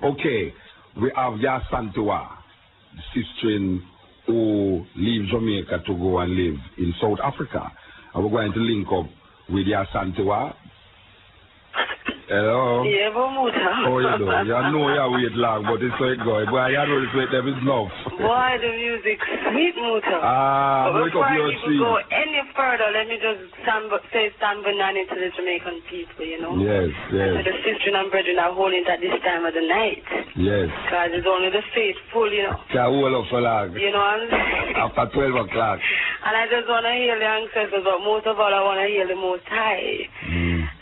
Okay, we have Yaasantiwa, the sister who leaves Jamaica to go and live in South Africa. And we're going to link up with Yaasantiwa. Hello? Yeah, Bermuda. Oh, you do? You know you wait long, but it's so it goes. Boy, you know this wait them is enough. Boy, the music sweet, Muta. But before I even go any further, let me just say stand banana to the Jamaican people, you know? Yes, yes. And the sister and brethren are holding it at this time of the night. Yes. Because it's only the faithful, you know? Can hold up for long. You know what I'm saying? After 12 o'clock. And I just want to hear the ancestors, but most of all, I want to hear the Most High.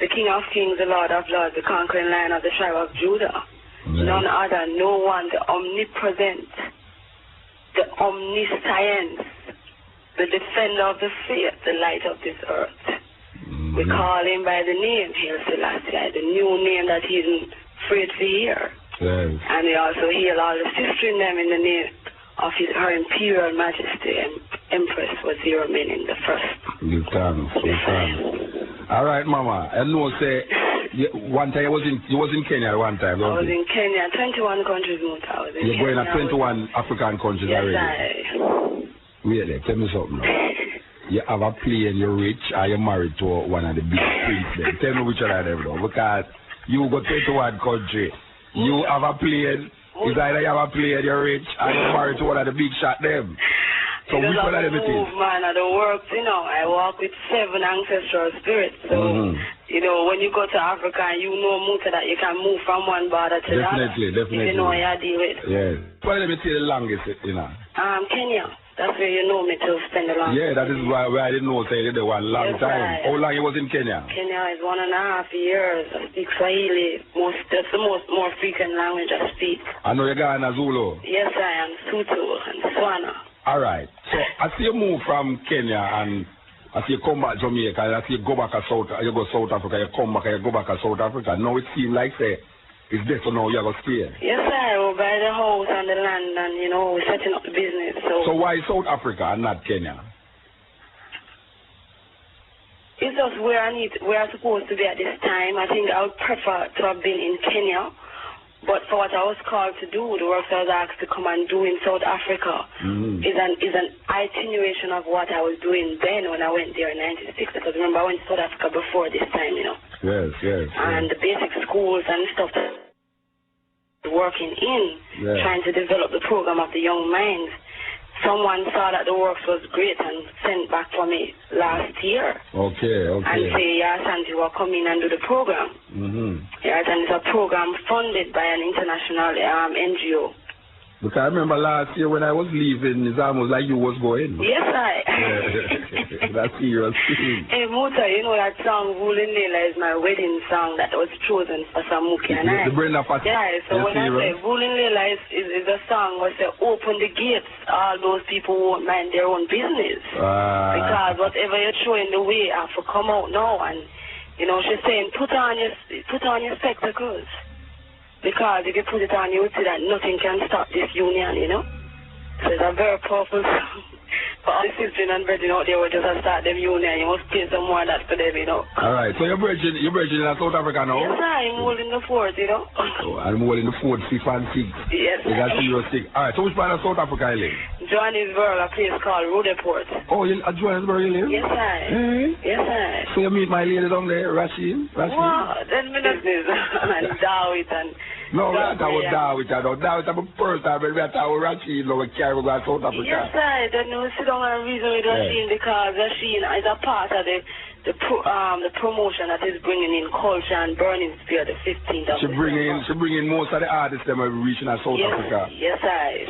The King of Kings, the Lord of Lords, the conquering Lion of the tribe of Judah. None other, no one, the omnipresent, the omniscience, the defender of the faith, the light of this earth. We call him by the name, Hail Selassie, the new name that he isn't afraid to hear. Yes. And we also hail all the sisters in them in the name of her Imperial Majesty and Empress Wazira Menin the first. You can. All right, Mama. I know, say, one time you was in Kenya at one time, I was in Kenya, 21 countries, Muta. You're going to 21 African countries already? Yes, Really? Tell me something now. You have a plane, you're rich, or you're married to one of the big prince then. Tell me which one of them, though. Because you go 21 country, you have a plane, it's either you have a plane, you're rich, or you're married to one of the big shot them. So which one of them it is? Man, I don't work, you know. I walk with 7 ancestral spirits. So, you know, when you go to Africa, you know, Muta, that you can move from one border to the other. Definitely. You know what you deal with. Yes. What let me tell you the longest, you know? Kenya. That's where you know me to spend the longest. Yeah, that is why I didn't know, say, they were a long time. Right. How long you was in Kenya? Kenya is 1.5 years. I speak Swahili. That's the more frequent language I speak. I know you're Ghana Zulu. Yes, I am. Sutu and Swana. All right. So, as you move from Kenya and as you come back to Jamaica, and as you go back to you go South Africa, you come back and you go back to South Africa. Now it seems like, say, it's there, so now you're going to stay. Yes, sir. We'll buy the house and the land and, you know, we're setting up the business. So why South Africa and not Kenya? It's just where I'm supposed to be at this time. I think I would prefer to have been in Kenya. But for what I was called to do, the work I was asked to come and do in South Africa is an itenuation of what I was doing then when I went there in '96. Because remember, I went to South Africa before this time, you know. Yes. And the basic schools and stuff that I was working in, trying to develop the program of the young minds. Someone saw that the works was great and sent back for me last year. Okay. And say, Yaasantiwa, come in and do the program. Yes, and it's a program funded by an international NGO. Because I remember last year when I was leaving, it's almost like you was going. Yes, That's serious. Hey, Muta, you know that song, Woolen Lela, is my wedding song that was chosen for Samuki and I. The Brenda Fat. Yeah, so when I say Woolen Lela is a song where they open the gates, all those people won't mind their own business. Because whatever you're showing the way, I have to come out now. And, you know, she's saying, put on your spectacles. Because if you put it on, you would see that nothing can stop this union, you know. So it's a very powerful song. For all the sisters and brethren out there, we just start them union. You must play some more of that for them, you know. All right. So you're bridging in South Africa now? Yes, I'm holding the fort, you know. I'm holding the fort, 6 and 6. Yes, you got 0 6. All right. So which part of South Africa you live? Johannesburg, a place called Rudeport. Oh, at Johannesburg you live? Yes, Yes, So you meet my lady down there, Rashid? Wow, that's my business. And Dawit and... No, we're not talking about Dawit. Dawit, I'm a first time, but we're talking about Rashid. No, we carry go to South Africa. Yes, Then we sit down and reason with Rashid because Rashid is a part of the promotion that is bringing in culture and burning spear the 15th of She bring in most of the artists that are reaching at South Africa. Yes,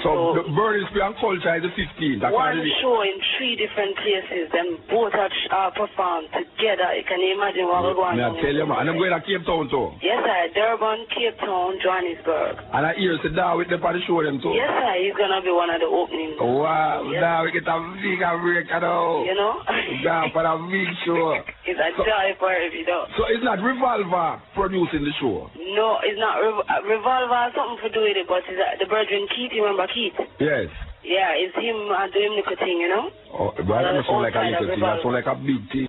So the burning spear and culture is the 15th. One show in 3 different places. Them both are performed together. You can imagine what we're going on. I tell you, man. And I'm going to Cape Town too. Yes, Durban, Cape Town, Johannesburg. And I hear sit down with them for the show them too. Yes, He's going to be one of the openings. Wow. Yes. Now we get a big break, you know. You know? Down for a big show. It's a joy for every dog. So it's not Revolver producing the show? No, it's not. Revolver has something to do with it, but it's the brethren Keith, you remember Keith? Yes. Yeah, it's him doing the thing, you know? Oh, but that doesn't sound like a little thing. That sounds like a big thing.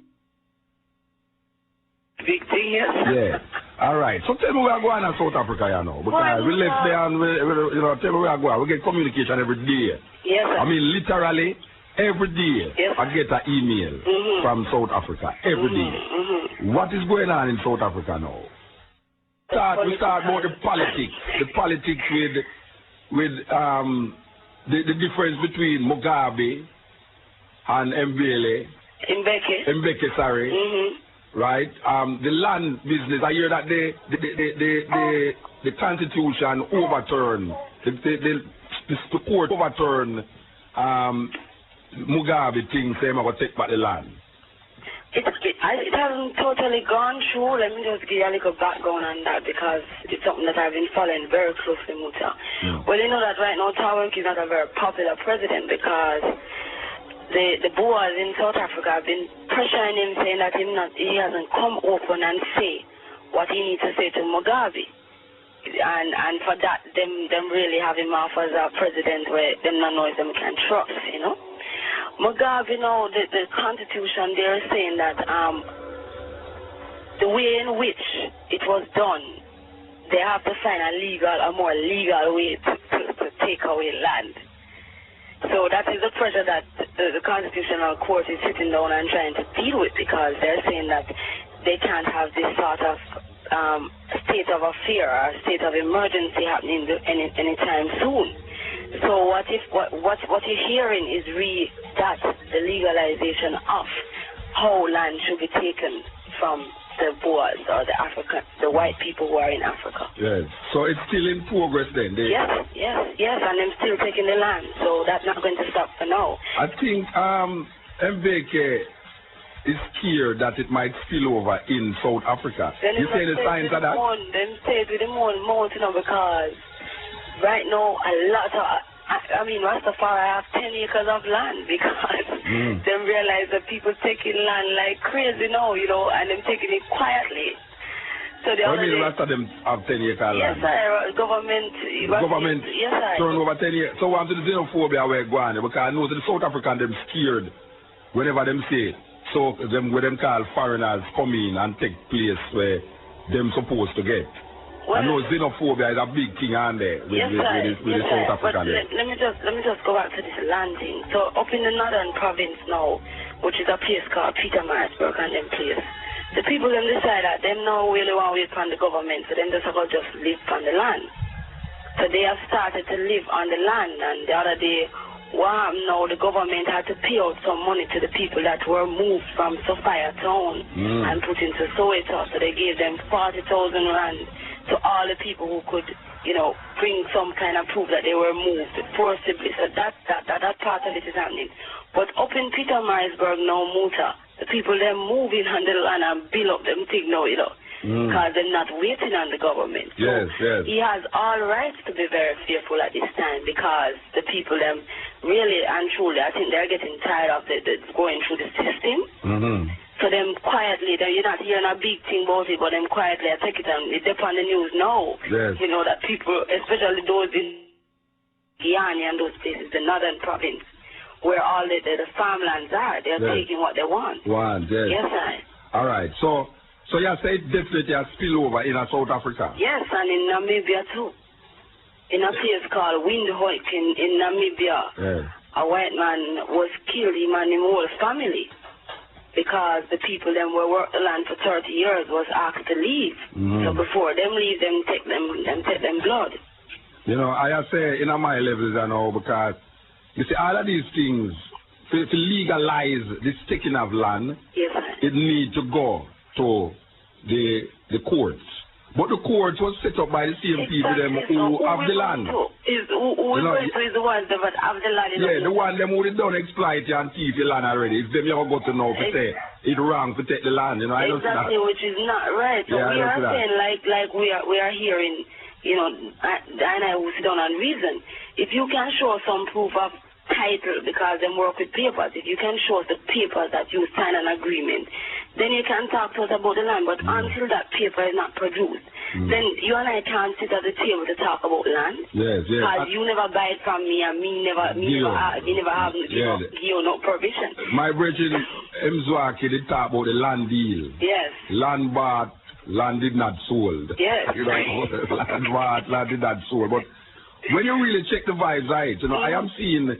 Big thing, yes? Yeah. All right. So tell me where I go on in South Africa, you know. Because we left there and, you know, tell me where I go. We get communication every day. Yes, sir. I mean, literally, every day yes, I get an email from South Africa. Every day. What is going on in South Africa now? We start about the politics. The politics with the difference between Mugabe and Mbeke, sorry. Right? The land business, I hear that the Constitution overturned, the court overturned Mugabe thing, saying I'm going to take back the land. It hasn't totally gone through. Let me just give you a little background on that because it's something that I've been following very closely, Muta. Well, you know that right now Thabo Mbeki is not a very popular president because the Boers in South Africa have been pressuring him, saying that he hasn't come open and say what he needs to say to Mugabe. And for that, them really have him off as a president where them not know if them can trust, you know. Mugabe, you know, the Constitution, they're saying that the way in which it was done, they have to find a more legal way to take away land. So that is the pressure that the Constitutional Court is sitting down and trying to deal with because they're saying that they can't have this sort of state of affair or state of emergency happening anytime soon. So what you're hearing is really that the legalization of how land should be taken from the Boers or the white people who are in Africa. Yes. So it's still in progress then? Yes, and I'm still taking the land. So that's not going to stop for now. I think Mbeke is scared that it might spill over in South Africa. You say the signs of that? Them stayed with them on more, you know, because right now a lot of, I mean, Rastafari have 10 acres of land because them realize that people taking land like crazy now, you know, and them taking it quietly. So the I mean, Rasta them have 10 acres land? Yes, sir. Government, yes, sir. Turn over 10 acres. So what to the xenophobia where going? Because I know the South African them scared whenever them say, so them where them call foreigners come in and take place where them supposed to get. Well, I know xenophobia is a big thing on there with the South African. Let me just go back to this land thing. So up in the northern province now, which is a place called Pietermaritzburg and them place, the people them decide that them now really want to wait on the government, so them just live on the land. So they have started to live on the land, and the other day, now the government had to pay out some money to the people that were moved from Sophia town and put into Soweto. So they gave them 40,000 rand to all the people who could, you know, bring some kind of proof that they were moved forcibly. So that part of it is happening. But up in Pietermaritzburg now, Muta, the people they're moving on the land and build up them thing now, you know, because they're not waiting on the government. So he has all rights to be very fearful at this time because the people them really and truly, I think they're getting tired of the going through the system. So them quietly, you're not hearing a big thing about it, but them quietly, I take it and it's up on the news now. You know, that people, especially those in Guyana and those places, the northern province, where all the farmlands are, they're taking what they want. Yes, sir. All right. So you say definitely a spillover in South Africa? Yes, and in Namibia too. In a place called Windhoek in Namibia, a white man was killed, him and his whole family, because the people them were worked the land for 30 years was asked to leave. So before them leave, them take them blood. You know, I say in my levels, you know, because you see all of these things to legalize this taking of land, it need to go to the courts. But the courts was set up by the same people them who have the land. Is the ones that have the land? The one them who don't exploit you and thief your land already. It's them you go to know to say it's wrong to take the land. You know, I exactly, which is not right. So we are saying like we are hearing, you know, and I will sit down and reason. If you can show some proof of title because they work with papers, if you can show us the papers that you sign an agreement, then you can talk to us about the land. But until that paper is not produced, then you and I can't sit at the table to talk about land. Because you never buy it from me and me never have give you no provision. My brethren Mzwaki, they talk about the land deal. Land bought Land did not sold. Yes. You know, land did not sold. But when you really check the vibes, right, you know, I am seeing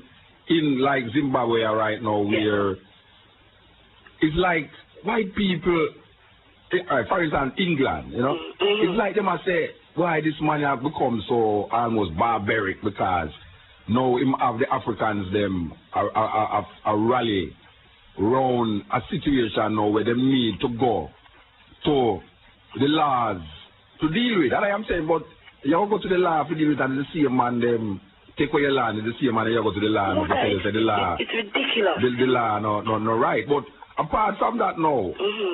in like Zimbabwe right now where it's like white people, for example, England, you know, it's like they must say, why this man have become so almost barbaric because now him have the Africans them a rally around a situation now where they need to go to the laws to deal with. That I am saying, but you go to the law to deal with and the same man them take away your land, the same man you go to the law and say the law. It's ridiculous. The law no right. But apart from that now,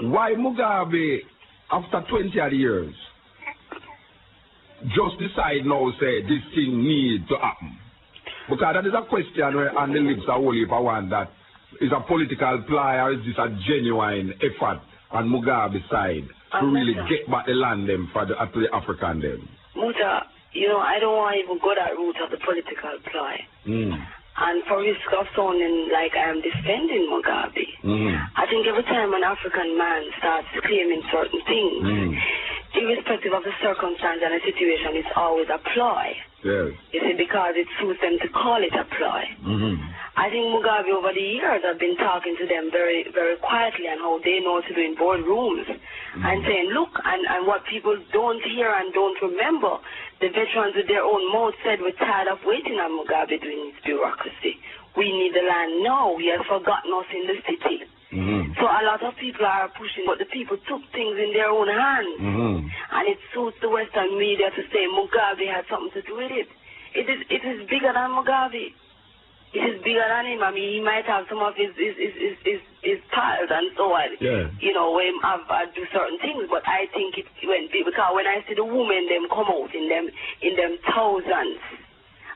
why Mugabe after 20 odd years just decide now say this thing need to happen? Because that is a question where on the lips are only for one that is a political ply or is this a genuine effort on Mugabe's side to really get back the land them for the African them? Muta, you know, I don't want to even go that route of the political ply. And for risk of sounding like I am defending Mugabe, I think every time an African man starts claiming certain things, irrespective of the circumstance and the situation, it's always a ploy. Yes. You see, because it suits them to call it a ploy. I think Mugabe over the years have been talking to them very, very quietly on how they know to do in boardrooms and saying, look, and what people don't hear and don't remember, the veterans with their own mouth said we're tired of waiting on Mugabe doing his bureaucracy. We need the land now. He has forgotten us in the city. So a lot of people are pushing, but the people took things in their own hands. And it suits the Western media to say Mugabe had something to do with it. It is bigger than Mugabe. It is bigger than him. I mean, he might have some of his piles and so on. You know, when I do certain things, but I think it went big because when I see the women them come out in them thousands,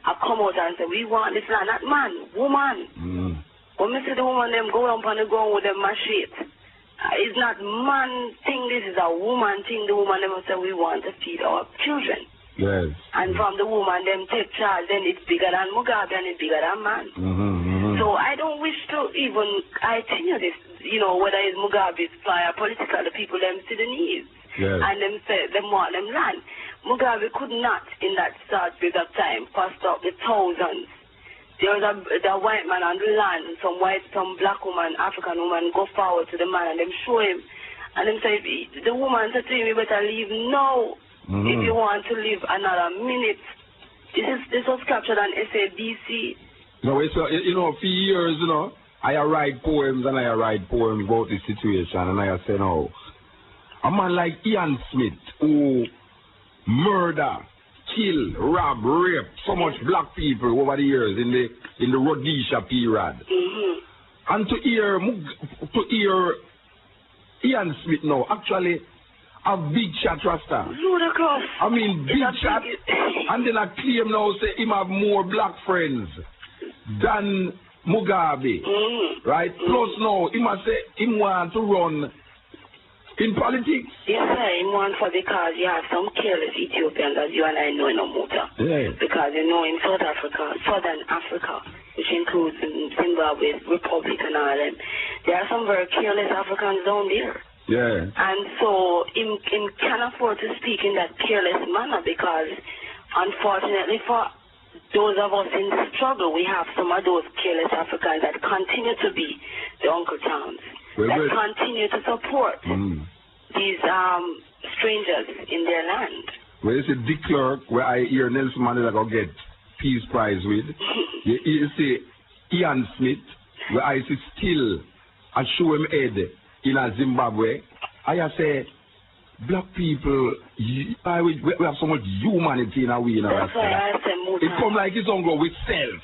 I come out and say, we want this land, not man, woman. When we see the woman them go up on the ground with them machete, it's not man thing, this is a woman thing. The woman them say we want to feed our children. Yes. And from the woman them take charge, then it's bigger than Mugabe and it's bigger than man. So I don't wish to even continue this, you know, whether it's Mugabe's fly or political, the people them see the needs. And them say them want them land. Mugabe could not in that short period of time cost up the thousands. There was a white man on the land, some black woman, African woman go forward to the man and them show him. And them say, the woman said to him, you better leave now if you want to live another minute. This was captured on SABC. No, it's, you know, for years, you know, I write poems and I write poems about the situation and I say, no, a man like Ian Smith who murder, kill, rob, rape so much black people over the years in the Rhodesia period. And to hear Ian Smith now actually a big shot Rasta. Ludicrous. I mean big shot. And then I claim now say him have more black friends than Mugabe. Right? Plus now he must say him want to run in politics? Yes, sir. In one for because you have some careless Ethiopians, as you and I know in Omuta. Because you know in South Africa, Southern Africa, which includes Zimbabwe, Republic and all them, there are some very careless Africans down there. And so him can afford to speak in that careless manner because unfortunately for those of us in the struggle, we have some of those careless Africans that continue to be the Uncle Towns. That continue to support these strangers in their land. Well, it's a Dick Clark where I hear Nelson Mandela go get Peace Prize with. You see Ian Smith where I see still I show him head in a Zimbabwe. I say black people, we have so much humanity in our way. It come like it's on go with self.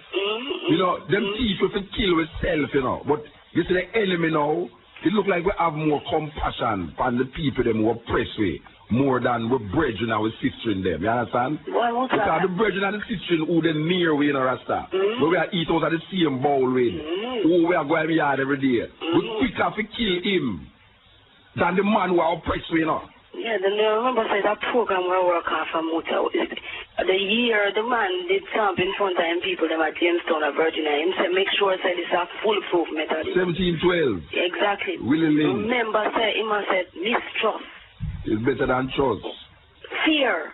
You know, them people to kill with self, you know. But you see the enemy now. It look like we have more compassion on the people them who oppress we more than we brethren and we sister in them. You understand? Because the brethren and the sister who they near we in a Rasta. But we are eat out of the same bowl with. Who we are going to yard every day. We quicker to kill him than the man who are oppressed we, you know. Yeah, then I remember say that program where I work off a motor. The year the man did something in front of him people them at Jamestown or Virginia. Him said make sure say this is a foolproof method. 1712. Exactly. Willingly. Remember say him said mistrust. It's better than trust. Fear.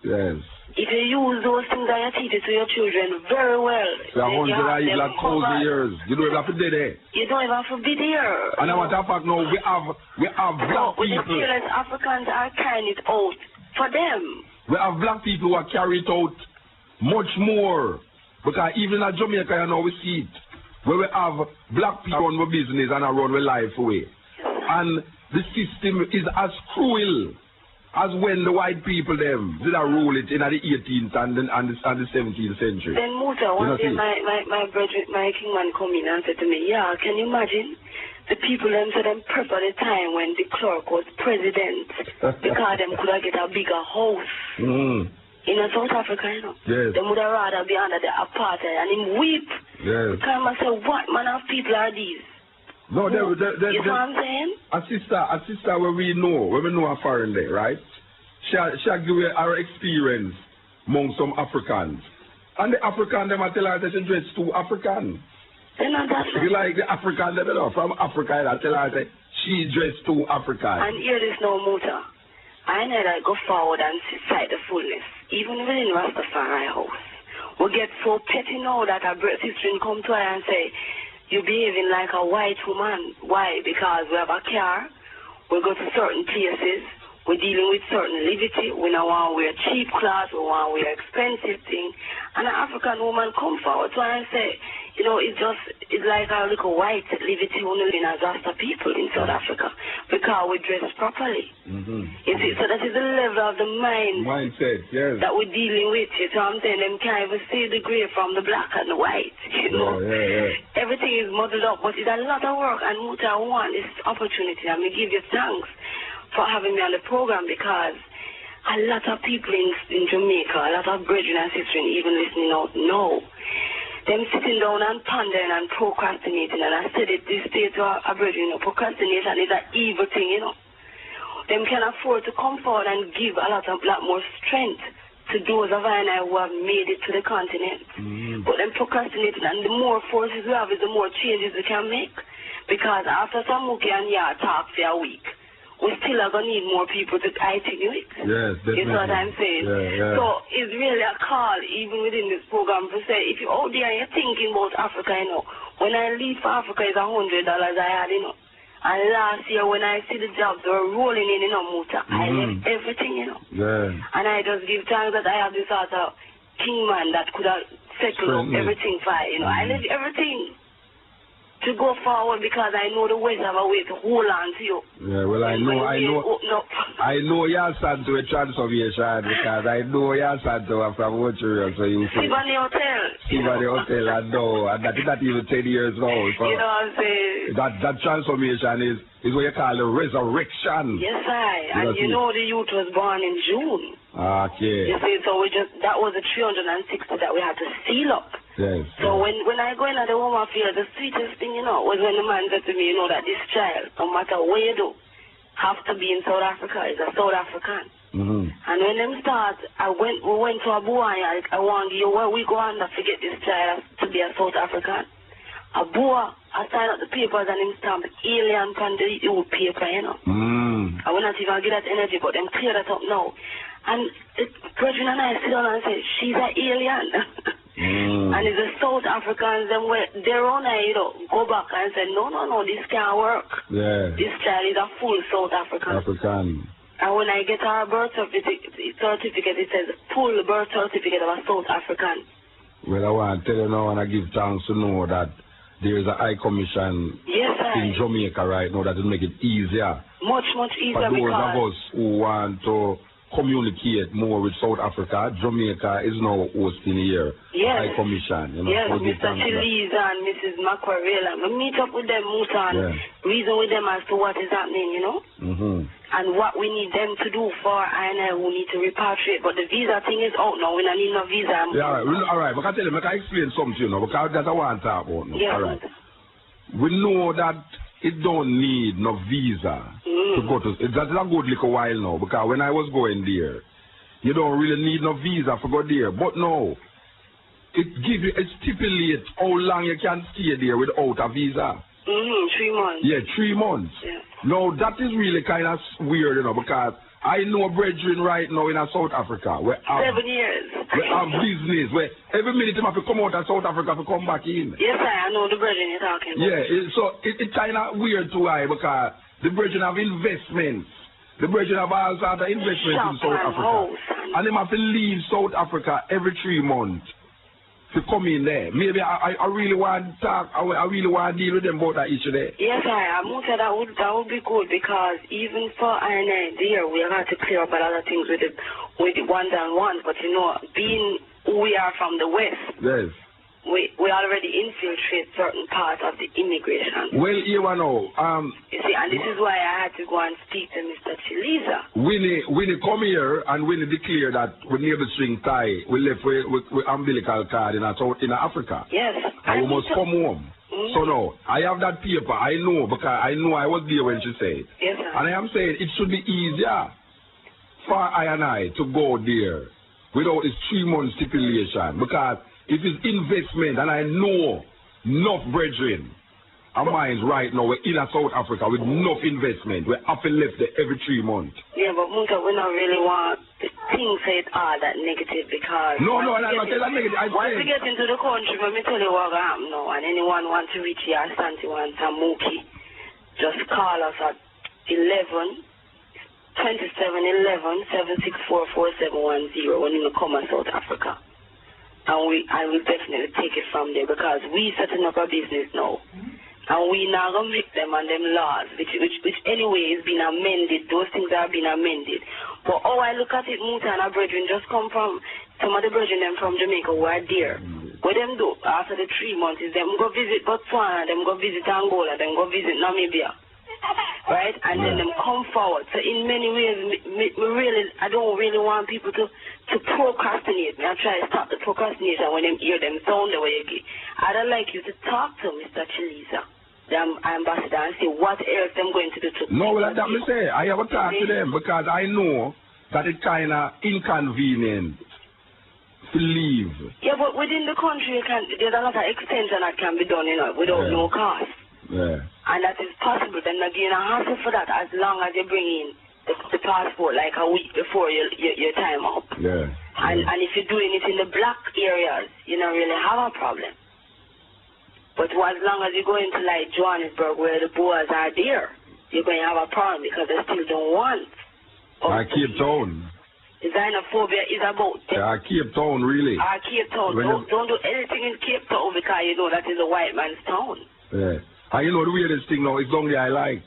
Yes. If you use those things that you teach it to your children very well, so 100 years, like 1,000 years. You don't have to do that. You don't even have to be there. And I want to fact now, we have black people. The fearless Africans are carrying it out for them. We have black people who are carrying it out much more. Because even in Jamaica, you know, we see it. Where we have black people run our business and run our life away. And the system is as cruel as when the white people them did rule it in the 18th and the 17th century. Then Muta, one day my kingman come in and said to me, yeah, can you imagine? The people them said them prep at the time when the clerk was president because them could have get a bigger house. In South Africa, you know. Yes. They would have rather be under the apartheid and him weep. Yes. Because I say, what man of people are these? No, you know what I'm saying? A sister when we know a foreign day, right? She give her experience among some Africans. And the African, them tell her that she dressed too African. They're not that you like the African, they know, from Africa, I tell her that she dressed too African. And hear this no Muta. I know that go forward and cite the fullness. Even within Rastafari house. We get so petty now that our sister come to her and say, you're behaving like a white woman. Why? Because we have a car, we go to certain places, we're dealing with certain liberty, we don't want to wear cheap clothes, we want to wear expensive things. And an African woman come forward to her and say, you know, it's like a little white liberty only in as Rasta people in South Africa because we dress properly. You see, so that is the level of the mindset, yes, that we're dealing with. You know what I'm saying? Them can't even see the grey from the black and the white. You know, everything is muddled up, but it's a lot of work. And Muta, I want this opportunity, and we give you thanks for having me on the program because a lot of people in Jamaica, a lot of brethren and sisters even listening out know. Them sitting down and pondering and procrastinating, and I said it this day to our brethren, procrastination is an evil thing, you know. Them can afford to come forward and give a lot more strength to those of I and I who have made it to the continent. But them procrastinating, and the more forces we have is the more changes we can make. Because after some Mookie and Yard talk for a week, we still are going to need more people to continue it. Yes, definitely. You know what I'm saying? So it's really a call, even within this program, to say, if you're out there and you're thinking about Africa, you know, when I leave for Africa, it's $100 I had, you know. And last year, when I see the jobs were rolling in, you know, Muta, I left everything, you know. And I just give thanks that I have this sort of kingman that could have settled up everything fine, you know. I left everything to go forward because I know the West have a way to hold on to you. Yeah, well, I know Yaasantiwa transformation because I know Yaasantiwa from Montreal, so you see. Sibani Hotel, I know, and that is not even 10 years now. So you know what I'm saying? That transformation is what you call a resurrection. Yes, and you know the youth was born in June. Okay. You see, so that was the 360 that we had to seal up. Yes. So when I go into the home affairs, the sweetest thing, you know, was when the man said to me, you know, that this child, no matter what you do, have to be in South Africa, is a South African. And when them start, we went to Abuja, I want to give you where we go under to get this child to be a South African. Abuja, I signed up the papers and him stamp alien on the old paper, you know. I will not even get that energy, but them clear that up now. And the brethren and I sit down and say, she's an alien. And it's the South Africans, them their own, you know, go back and say, no, this can't work. This child is a full South African. And when I get our birth certificate, it says full birth certificate of a South African. Well, I want to tell you now, and I give thanks to know that there is a high commission in Jamaica right now that will make it easier. Much easier for those of us who want to communicate more with South Africa. Jamaica is now hosting here. High Commission. You know, yes, Mr. Chiliza and Mrs. Macquarella. We meet up with them, Musa, and reason with them as to what is happening, you know. And what we need them to do for I who need to repatriate. But the visa thing is out now. We don't need no visa. All right. But I tell you, I can explain something, you know, because that's what I want to talk about now. All right. We know that it don't need no visa to go to. That's a good little while now, because when I was going there, you don't really need no visa for go there. But no, it stipulates how long you can stay there without a visa. 3 months. Yeah, 3 months. Yeah. Now, that is really kind of weird, you know, because I know brethren right now in South Africa. 7 years. We have business. Where every minute you have to come out of South Africa to come back in. Yes, I know the brethren you're talking about. Yeah, it's kind of weird to why, because the brethren have investments. The brethren have all sorts of investments in South Africa. And they have to leave South Africa every 3 months to come in there. Maybe I really want to talk, I really want to deal with them about that issue there. Yes, I say that would be good, because even for I&I there, we have to clear up a lot of things with the one-on-one. But you know, being who we are from the West, yes, we already infiltrate certain parts of the immigration. Well, you know, you see, and this is why I had to go and speak to Mr. Chiliza. Winnie come here and Winnie declare that we never string tie. We left with umbilical cord in Africa. Yes. And we must come home. So now, I have that paper. I know, because I know I was there when she said. Yes, sir. And I am saying it should be easier for I to go there without this 3 month stipulation, because it is investment, and I know enough brethren of mine right now, we're in South Africa with enough investment. We're up and left there every 3 months. Yeah, but Musa, we don't really want things said are that negative, because... No, I'm not saying that negative. Once we get into the country, let me tell you what will happen now, and anyone want to reach Yaasantiwa and Tamuki, just call us at 2711-764-4710 when you come to South Africa. And I will definitely take it from there, because we setting up a business now. And we now going to make them and them laws, which anyway is being amended. Those things are being amended. But I look at it, Muta and our brethren just come from, some of the brethren them from Jamaica who are there. What them do after the 3 months is them go visit Botswana, them go visit Angola, them go visit Namibia. Right? And then them come forward. So in many ways, I don't really want people to procrastinate. I try to stop the procrastination when them hear them sound the way you get. I'd like you to talk to Mr. Chiliza, the ambassador, and see what else them going to do to... No, well, that me say. I have a talk to them, because I know that it's kind of inconvenient to leave. Yeah, but within the country, there's a lot of extension that can be done, you know, without no cost. Yeah. And that is possible. Then again, I hassle for that as long as you bring in the passport like a week before your time up. Yeah. And if you're doing it in the black areas, you don't really have a problem. But as long as you go into like Johannesburg where the Boers are there, you're going to have a problem, because they still don't want. Cape Town. Xenophobia is about... Cape Town, really. Cape Town. Don't do anything in Cape Town, because you know that is a white man's town. Yeah. And you know the weirdest thing now, it's only I like.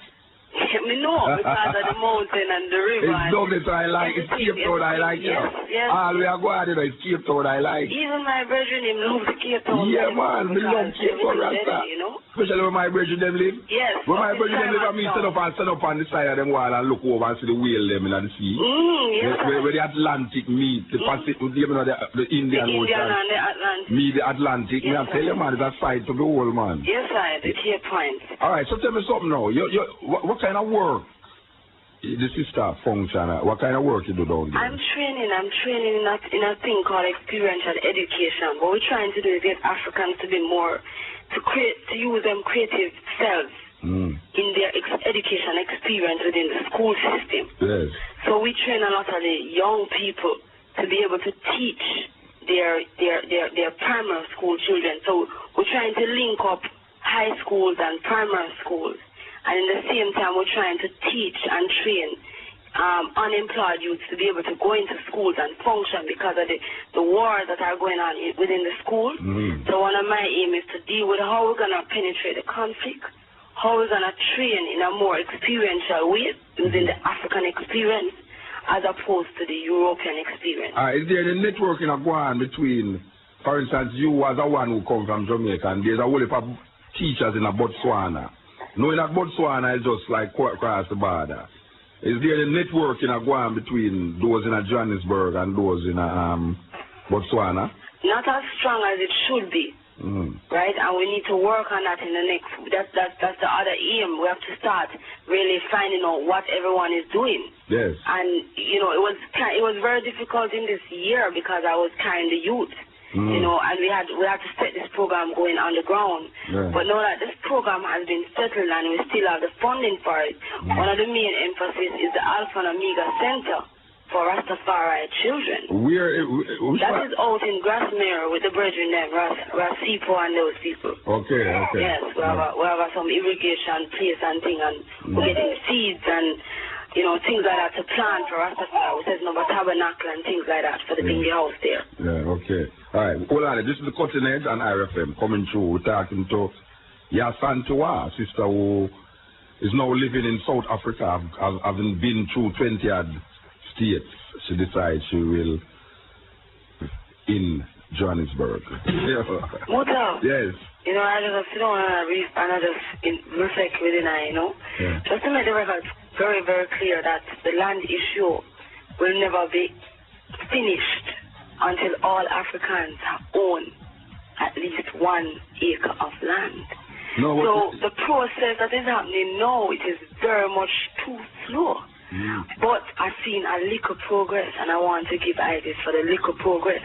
Me know, because of the mountain and the river. It's Douglas I like, it's Cape Town I like. Yes, yes. All we are going to do is Cape Town I like. Even my brethren, him love the Cape Town. Yeah, man, we love Cape Town, Rasta. You know? Especially where my brethren them live. Yes. Where my brethren them live, I mean, stand up on the side of them wall and look over and see the whale them in the sea. Yes. Where the Atlantic meet, the Pacific, you know, the Indian Ocean. The Indian and the Atlantic. Meet the Atlantic. Yes, I tell you, man, it's a sight to behold, man. Yes, sir, the Cape Point. All right, so tell me something now. What kind of work the sister function? What kind of work you do down there? I'm training in a thing called experiential education. What we're trying to do is get Africans to be more, to use them creative selves in their education experience within the school system. Yes. So we train a lot of the young people to be able to teach their primary school children. So we're trying to link up high schools and primary schools. And in the same time, we're trying to teach and train unemployed youths to be able to go into schools and function, because of the wars that are going on within the school. So one of my aim is to deal with how we're going to penetrate the conflict, how we're going to train in a more experiential way using the African experience as opposed to the European experience. Is there a networking going on between, for instance, you as a one who come from Jamaica, and there's a whole heap of teachers in Botswana? Knowing that Botswana is just like across the border. Is there a networking going on between those in Johannesburg and those in Botswana? Not as strong as it should be. Right? And we need to work on that in the next... That's the other aim. We have to start really finding out what everyone is doing. Yes. And, you know, it was very difficult in this year because I was carrying the youth. you know, and we had to set this program going on the ground. But now that this program has been settled and we still have the funding for it, one of the main emphasis is the Alpha and Omega Center for Rastafari children. That is out in Grassmere with the brethren them, Rasipo and those people. Okay. Yes, we have some irrigation place and thing, and we're getting seeds and, you know, things like that to plant for Rastafari. We're setting up a tabernacle and things like that for the Bingy house there. Yeah, okay. All right. Hold on. This is the Cutting Edge and IRFM coming through. We're talking to Yaasantiwa, sister who is now living in South Africa, having been through 20-odd states. She decides she will in Johannesburg. Muta. Yes. You know, I just sit down and I just reflect within I, you know. Yeah. Just to make the record very, very clear that the land issue will never be finished until all Africans own at least 1 acre of land. So the process that is happening now, it is very much too slow. But I've seen a little progress, and I want to give ideas for the little progress.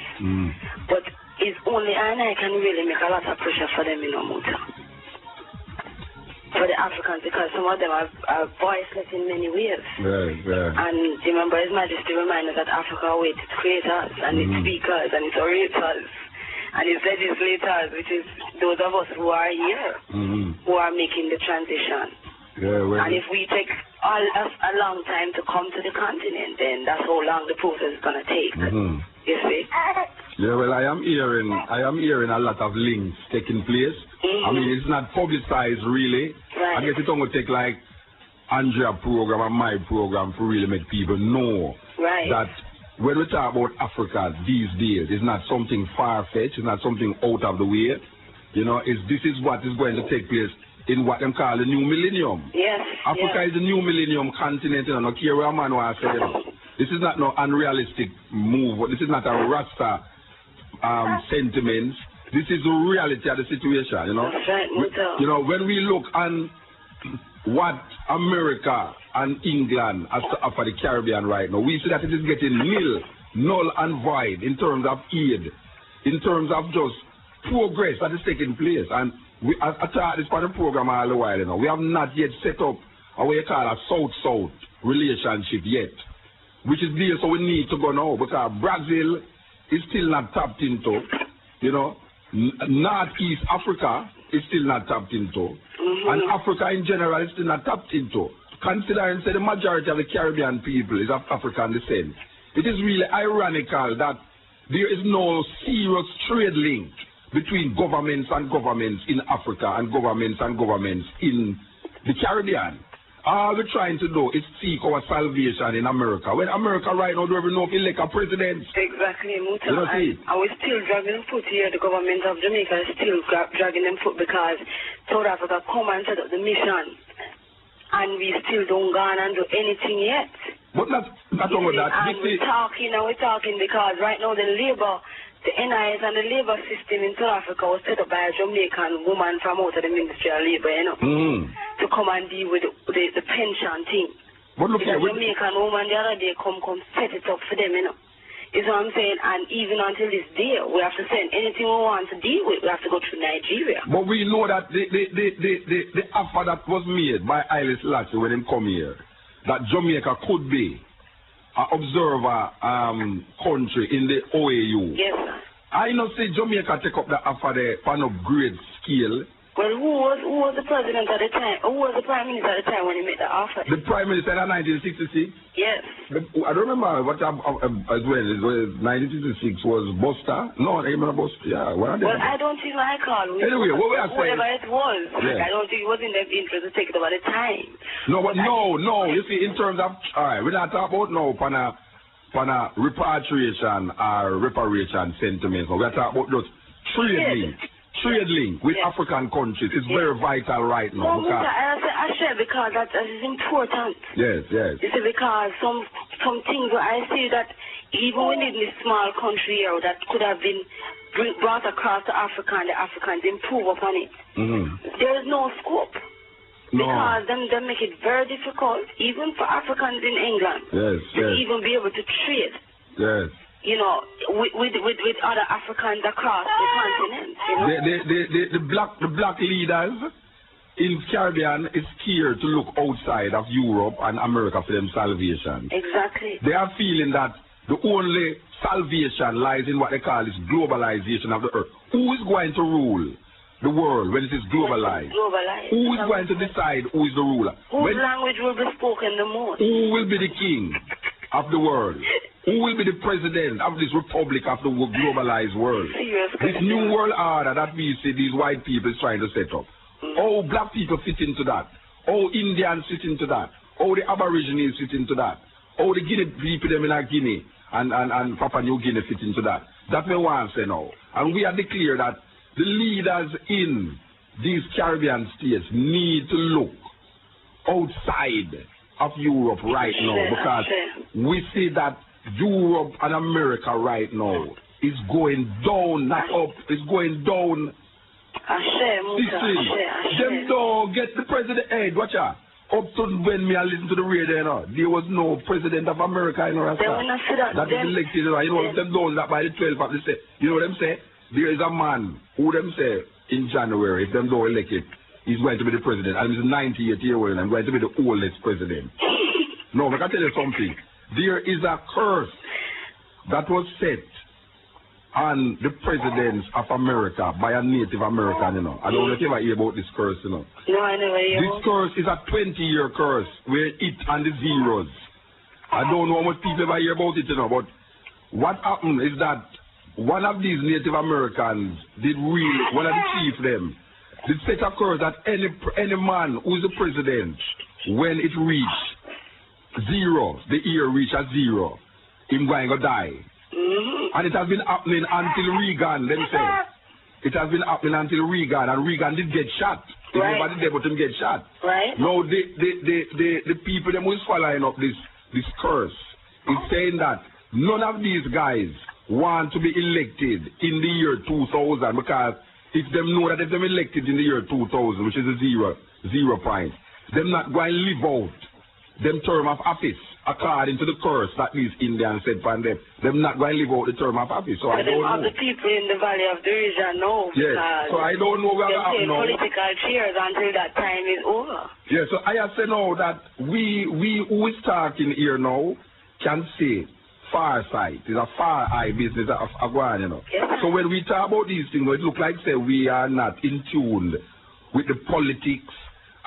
But it's only I can really make a lot of pressure for them, you know, Muta. For the Africans, because some of them are voiceless in many ways. And remember, His Majesty reminded us that Africa waits its creators, and its speakers, and its orators, and its legislators, which is those of us who are here, who are making the transition. And if we take a long time to come to the continent, then that's how long the process is going to take. You see? Yeah, well, I am hearing a lot of links taking place. I mean, it's not publicized really. I guess it's going to take like Andrea's program and my program to really make people know that when we talk about Africa these days, it's not something far-fetched, it's not something out of the way. You know, this is what is going to take place in what them call the new millennium. Yes. Africa is the new millennium continent, you know, no care what man wants to say, you know. This is not no unrealistic move. This is not a Rasta sentiment. This is the reality of the situation, you know. That's right, you know, when we look on what America and England has to offer the Caribbean right now, we see that it is getting null and void in terms of aid, in terms of just progress that is taking place. And we, as this part of the program all the while, you know, we have not yet set up what we call a South-South relationship yet, which is there, so we need to go now, because Brazil is still not tapped into, you know, Northeast Africa is still not tapped into, and Africa in general is still not tapped into. Considering, say, the majority of the Caribbean people is of African descent, it is really ironical that there is no serious trade link between governments and governments in Africa and governments in the Caribbean. All we're trying to do is seek our salvation in America. When America right now don't even know if we elect a president. Exactly, Muta. You know, and we're still dragging them foot here. The government of Jamaica is still dragging them foot because South Africa come and set up the mission. And we still don't go on and do anything yet. But not only that. And we're talking because right now the NIS and the labor system in South Africa was set up by a Jamaican woman from out of the Ministry of Labor, you know, to come and deal with the pension thing. But look here, Jamaican woman the other day come set it up for them, you know. Is what I'm saying, and even until this day, we have to send anything we want to deal with, we have to go through Nigeria. But we know that the offer that was made by Haile Selassie when he come here, that Jamaica could be an observer country in the OAU. Yes, sir. I know say Jamaica take up the offer there on a great scale. Well, who was the president at the time? Who was the prime minister at the time when he made the offer? The prime minister in 1966? Yes. I don't remember what as well. 1966 was Buster. No, I remember Buster. Yeah. Well, I don't think I call. Anyway, what we are saying. Whatever it was. Yeah. I don't think it was in their interest to take it over the time. No, but no. You see, in terms of, all right, we're not talking about no repatriation or reparation sentiments. We're talking about just trade link with African countries is very vital right now. No, I share because that is important. Yes. You see, because some things I see that even within this small country here that could have been brought across to Africa and the Africans improve upon it. There is no scope. Because they make it very difficult, even for Africans in England, to even be able to trade. Yes. you know, with other Africans across the continent. You know? The black leaders in Caribbean is scared to look outside of Europe and America for them salvation. Exactly. They are feeling that the only salvation lies in what they call this globalization of the earth. Who is going to rule the world when it is globalized? Who is going to decide who is the ruler? Whose language will be spoken the most? Who will be the king of the world? Who will be the president of this republic of the globalized world? This new world order that we see these white people trying to set up. Oh, black people fit into that. Oh, Indians fit into that. Oh, the Aborigines fit into that. Oh, the Guinea people them in Guinea and Papua New Guinea fit into that. That we want to say now. And we are declared that the leaders in these Caribbean states need to look outside of Europe right now, because we see that Europe and America right now is going down, not up. It's going down. Them don't get the president head. Watch out. Up to when me I listen to the radio, you know, there was no president of America, you know, that is elected, you know, them knows that by the 12th of the state. You know what I'm saying? There is a man who them say in January, if them don't elect it, he's going to be the president, and he's 98 years old and going to be the oldest president. No, I can tell you something. There is a curse that was set on the presidents of America by a Native American, you know. I don't know if you ever hear about this curse, you know. No, I never hear. This curse is a 20-year curse where it and the zeros. I don't know how much people ever hear about it, you know, but what happened is that one of these Native Americans one of the chief them, did set a curse that any man who's the president, when it reach zero, the year reach a zero, him going to die. And it has been happening until Reagan, let me say. It has been happening until Reagan, and Reagan did get shot. Nobody did, but him get shot. Right. Now, the people them who is following up this curse is saying that none of these guys want to be elected in the year 2000, because if them know that if them elected in the year 2000, which is a zero point, them not going to live out them term of office according to the curse that these Indians said from them. Them not going to live out the term of office. So I don't know. The people in the Valley of the Region know. Yes. So I don't know where they play political cheers until that time is over. Yeah, so I have to know that we who is talking here now can say far sight. It's a far eye business of one, you know. Yes. So when we talk about these things, it looks like say we are not in tune with the politics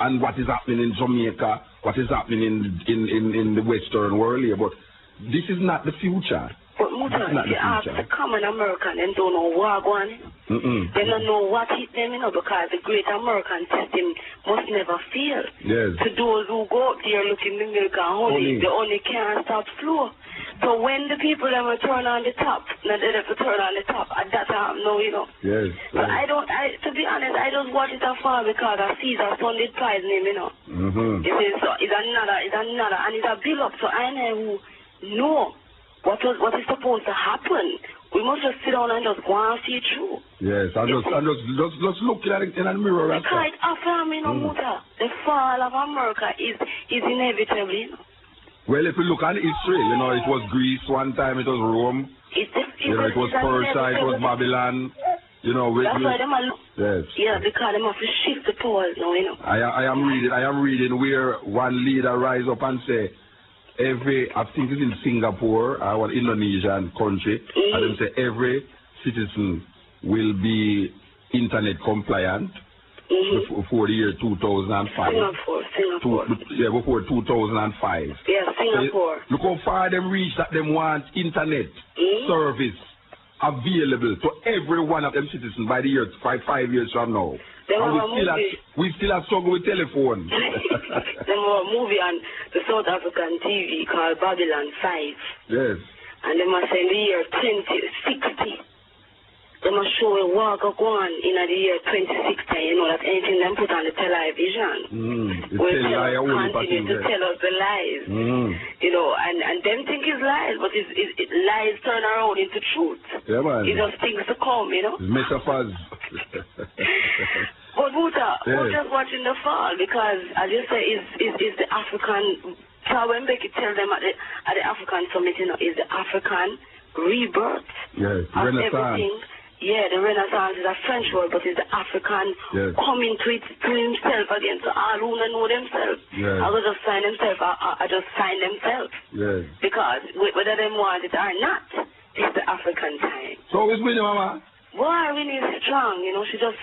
and what is happening in Jamaica, what is happening in the Western world here. But this is not the future. But Muta, if you ask the common American, they don't know what going on. They don't know what hit them, you know, because the great American system must never fail. Yes. To those who go up there looking the milk and honey, they only can't stop flow. So when the people them turn on the top, not they have to turn on the top, at that time, no, you know. Yes. But to be honest, I just watch it afar because I see that son did prize name, you know. It's another, and it's a build up. So I know what is supposed to happen. We must just sit down and just go and see it through. Yes, and just look at it in the mirror. Because after me, Muta, the fall of America is inevitable, you know. Well, if you look at history, you know, it was Greece one time, it was Rome, it was Persia, it was Babylon, you know. That's why them are yes. Yeah, because them have to shift the poles now, you know. I am reading where one leader rise up and say, I think it's in Singapore, or Indonesian country, and them say every citizen will be internet compliant before the year 2005. Singapore. Before 2005. Yeah, Singapore. So look how far them reach that them want internet service available to every one of them citizens by the year 5 years from now. We still have struggle with telephone. There was a movie on the South African TV called Babylon 5. Yes. And they must say in the year 2060. They must show a walk of one in the year 2060, you know, that anything them put on the television will continue to tell us the lies. You know, and them think it's lies, but it lies turn around into truth. Yeah, man. It just things to come, you know. It's metaphors. But Muta, we're just watching the fall because, as you say, is the African, so when Becky tell them at the African summit, you know, is the African rebirth of everything. Yeah, the Renaissance is a French word, but it's the African coming to himself again. So all who don't know themselves, I will just find themselves. I just find themselves. Because whether they want it or not, it's the African time. So who's winning, Mama? Boy, Winnie is strong. You know, she just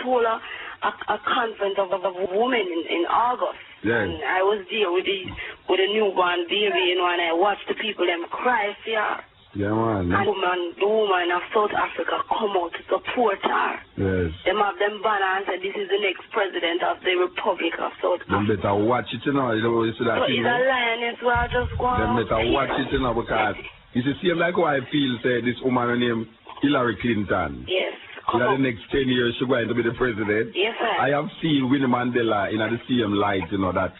hold a conference of women in August. And I was there with a newborn baby, you know, and I watched the people them cry for her. Yeah, man. And the woman of South Africa come out to support her. Them have them banner and say this is the next president of the Republic of South Africa. Them better watch it, you know. You see that so it's a lioness where I just go them better watch it, you know, because it's the same like how I feel, say, this woman named Hillary Clinton. Yes. In the next 10 years, she's going to be the president. Yes, sir. I have seen Winnie Mandela in the same light, you know, that,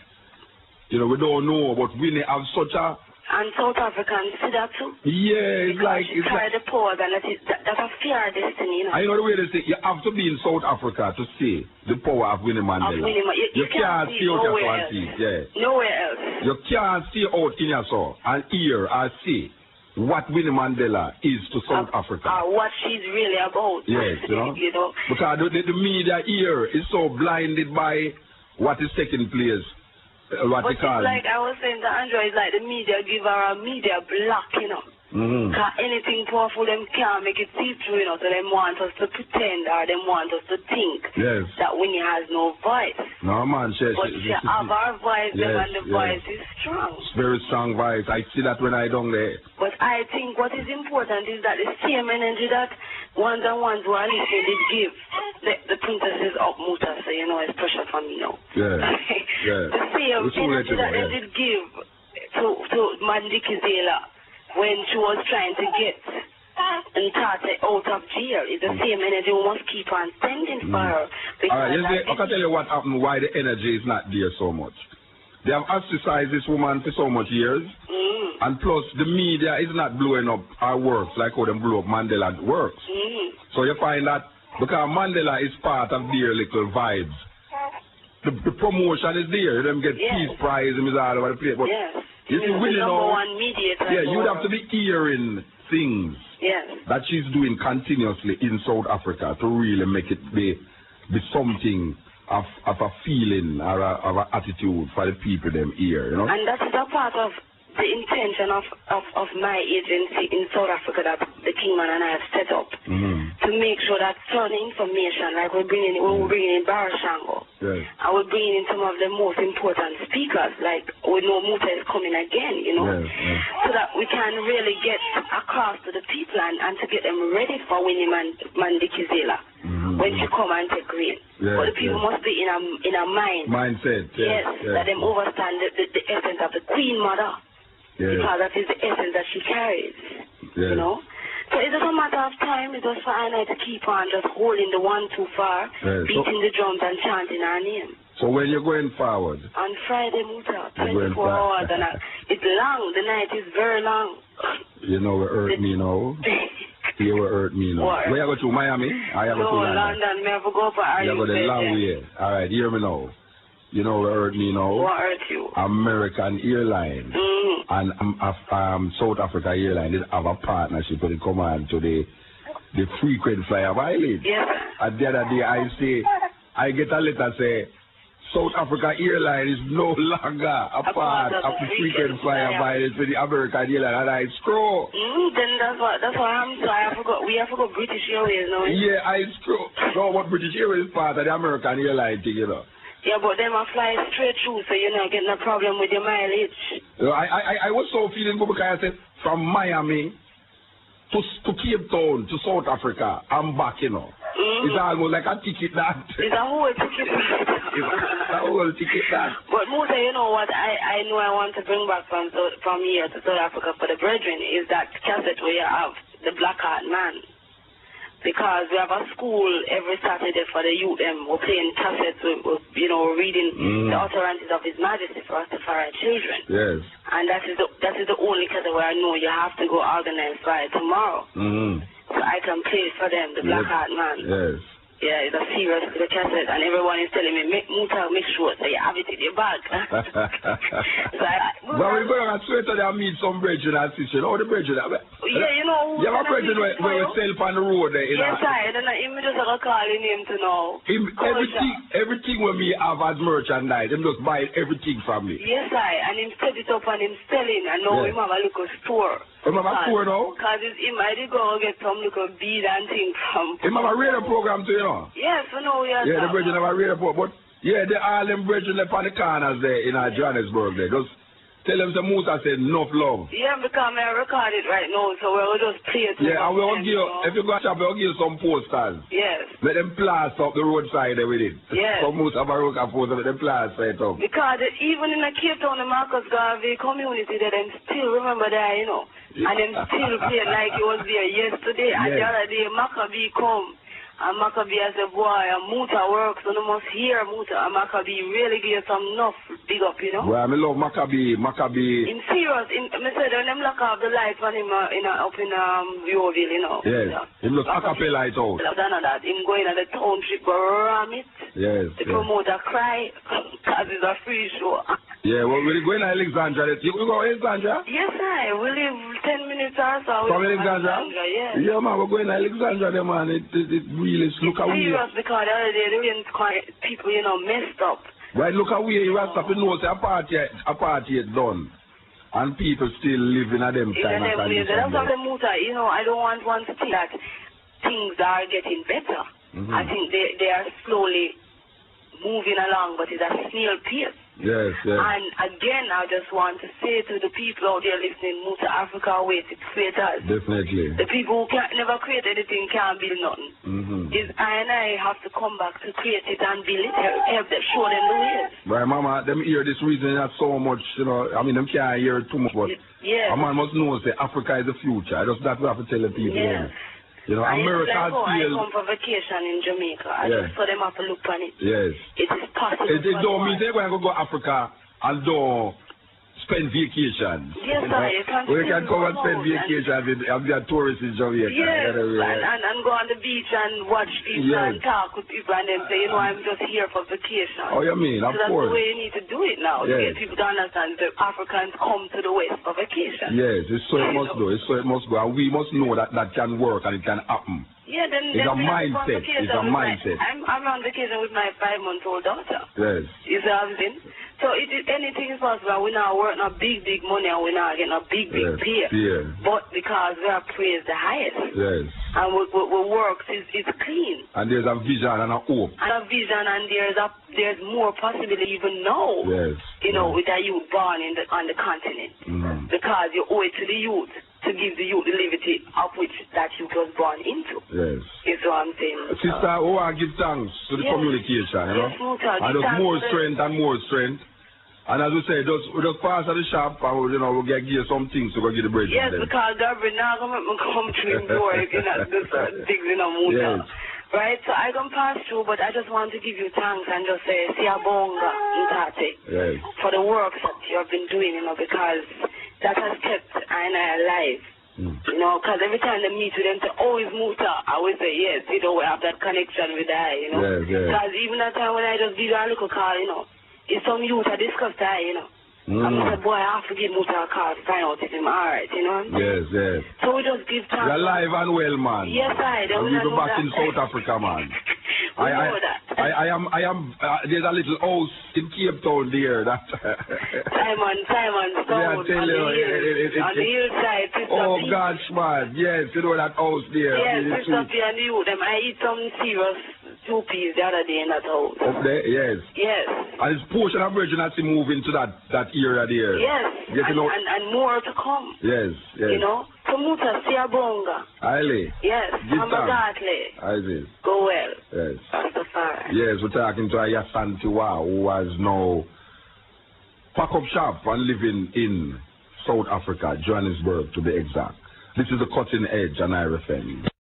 you know, we don't know, but Winnie have such a... And South Africans see that too? Yeah, it's like... It's like the poor, and that's a fear destiny, you know. I know the way they say, you have to be in South Africa to see the power of Winnie Mandela. You can't see out nowhere else. Nowhere else. You can't see out in your soul and hear or see what Winnie Mandela is to South Africa. What she's really about. Yes, you know. You know? Because the media here is so blinded by what is taking place. What but it's like I was saying to Andrew, it's like the media give her a media block, you know. Because anything powerful, them can't make it see through, you know. So they want us to pretend or they want us to think that Winnie has no voice. No, man. She have her voice, and the voice is strong. It's very strong voice. I see that when I down there. But I think what is important is that the same energy that ones and ones who are listening did give the princesses up Muta, so you know it's pressure for me now. The same energy that they did give to Mandikizela when she was trying to get Ntate out of jail is the same energy we must keep on sending for her. I can tell you what happened, why the energy is not there so much. They have ostracized this woman for so much years, and plus the media is not blowing up our works like how they blew up Mandela's works. So you find that because Mandela is part of their little vibes, the promotion is there. Them get peace prize and is all over the place. But you see, really know, you'd have to be hearing things that she's doing continuously in South Africa to really make it be something of a feeling or of an attitude for the people them here, you know. And that is a part of the intention of my agency in South Africa that the Kingman and I have set up to make sure that certain information, like we're bringing in Barashango, and we're bringing in some of the most important speakers, like we know Muta is coming again, you know, so that we can really get across to the people and to get them ready for Winnie Mandikizela when she come and take reign. But the people must be in a mindset. That them understand the essence of the Queen Mother. Because that is the essence that she carries, you know. So it's just a matter of time. It's just for Anna to keep on just holding the 1-2 far, beating the drums and chanting her name. So when you're going forward? On Friday, Muta, 24 hours. And it's long. The night is very long. You know what hurt me now? You will hurt me now. Where you go to, Miami? London. Me have to go for you go the long way. All right, hear me now. You know what hurt me now? What hurt you? American Airlines and South Africa Airlines have a partnership when it comes on to the frequent flyer mileage. And the other day I get a letter say South Africa Airlines is no longer a part of the frequent flyer mileage for the American Airlines, and I screw. Then that's what I'm sorry. We have to go British Airways now. Yeah, I screw. No, but British Airways is part of the American Airlines thing, you know. Yeah, but them are flying straight through, so you're not getting a problem with your mileage. I was so feeling good because I said from Miami to Cape Town to South Africa, I'm back, you know. It's almost like a ticket that. It's a whole ticket that. It's a whole ticket that. But Musa, you know what I know I want to bring back from here to South Africa for the brethren is that cassette where you have the Black Heart Man. Because we have a school every Saturday for the youth. We're playing cassettes, you know, reading the utterances of His Majesty for us to for our children. Yes. And that is the only cassette where I know you have to go organize by tomorrow. So I can play for them, the Black Heart Man. Yes. Yeah, it's a serious cassette, and everyone is telling me, Muta, make sure so you have it in your bag. Well, we're going to straight to there and meet some brethren and sisters. Oh, the brethren. Yeah, you know. You have a brethren where we sell on the road there. Yes, I. And I'm just going to call him to know. Everything when me have as merchandise, him just buy everything from me. Yes, I. And him set it up and him selling. And now him have a little store. Him have a store now? Because him, I did go get some little bead and thing from. Him have a radio program too, you know? Yes, I know. Yes, yeah, the brethren have a radio program. But, yeah, all them brethren up on the corners there in Johannesburg there. Just tell them the Musa said enough love. Yeah, because I record it right now, so we'll just play it. Yeah, and we'll give you, if you go to shop, we'll give you some posters. Yes. Let them plaster up the roadside there with it. Yes. So Musa have a poster, let them plaster it up. Because even in the Cape Town, the Marcus Garvey community, they them still remember that, you know. Yeah. And them still play like it was there yesterday. And the other day, Maccabee come. And Maccabee as a boy, and Muta works, and you must hear Muta, and Maccabee really gives some enough big up, you know. Well, I love Maccabee. In serious, I said, when them lock off the light on him up in Viewville, you know. Yes, him look a cappella light out. That, him going at the township, go ram it. Yes. The promoter cry, because it's a free show. Yeah, well, we're going to Alexandria. You go to Alexandria? Yes, I. We live 10 minutes or so. From Alexandria? Yes. Yeah, man, we're going to Alexandria, man. It really look away. Serious, because the other day, the people, you know, messed up. Right, look away. You have to know that apartheid done. And people still living at them time. That's what the Muta, you know, I don't want one to think that things are getting better. I think they are slowly moving along, but it's a snail pace. Yes, yes. And again, I just want to say to the people out there listening, move to Africa, wait, it's creators. Definitely. The people who never create anything can't build nothing. I have to come back to create it and build it, help them, show them the ways. Right, Mama, them hear this reason not so much, you know, I mean, them can't hear too much, but a man must know that Africa is the future. That's what we have to tell the people. Yes. You know, America I still... come for vacation in Jamaica. I just saw them have to look on it. Yes. It is possible. It don't mean they're going to go to Africa and don't spend vacations. Yes, sir. You can we can come and spend vacations and be a tourist in Jamaica. Yes, and go on the beach and watch people and talk with people and then say, you know, I'm just here for vacation. Oh, you mean? Of course. That's the way you need to do it now. To get people to understand that Africans come to the West for vacation. Yes, it's so it must go. It's so it must go. And we must know that that can work and it can happen. Yeah, then it's a mindset. It's a mindset. I'm on vacation with my 5-month-old daughter. Yes. You see what I'm saying? So anything is possible. We now work not big money and we now get a big pay. Yeah. But because we are praised the highest. Yes. And we work is clean. And there's a vision and a hope. And a vision and there's more possibility even now. Yes. You know, with a youth born on the continent. Because you owe it to the youth to give the youth the liberty of which that youth was born into. Yes. Is what I'm saying. Sister, I want to give thanks to the communication, you know. Yes, and there's more strength and more strength. And as we say, just pass at the shop and we'll give you some things to go get the bread. Yes, because Gabriel now going to come to him door if you're not just digging a motor. Right, so I can pass through, but I just want to give you thanks and just say, Siyabonga, Ntate, for the work that you have been doing, you know, because that has kept I alive. You know, because every time they meet with them, say, oh, it's Muta. I always say, yes, you know, we have that connection with that, you know. Because even that time when I just give you a little call, you know, it's some youth I discuss that, you know. I'm like, boy, I have to give Muta a call to find out if I'm alright, you know. Yes, yes. So we just give thanks. You're alive and well, man. Yes, I do. And we'll be back in South Africa, man. I am. There's a little house in Cape Town there. That Simon, on the hillside. Oh gosh, man. Yes, you know that house there. Yes, Sister P and you. I eat some serious soupies the other day in that house. Up there, yes. Yes. And it's portion of Virgin has to move into that area there. Yes. And more to come. Yes, yes. You know. So Muta Siyabonga. Aile. Yes. Amagatle. Go well. Yes. Rastafari. Yes, we're talking to Yaasantiwa, who has now packed up shop and living in South Africa, Johannesburg to be exact. This is the Cutting Edge on Afrikan.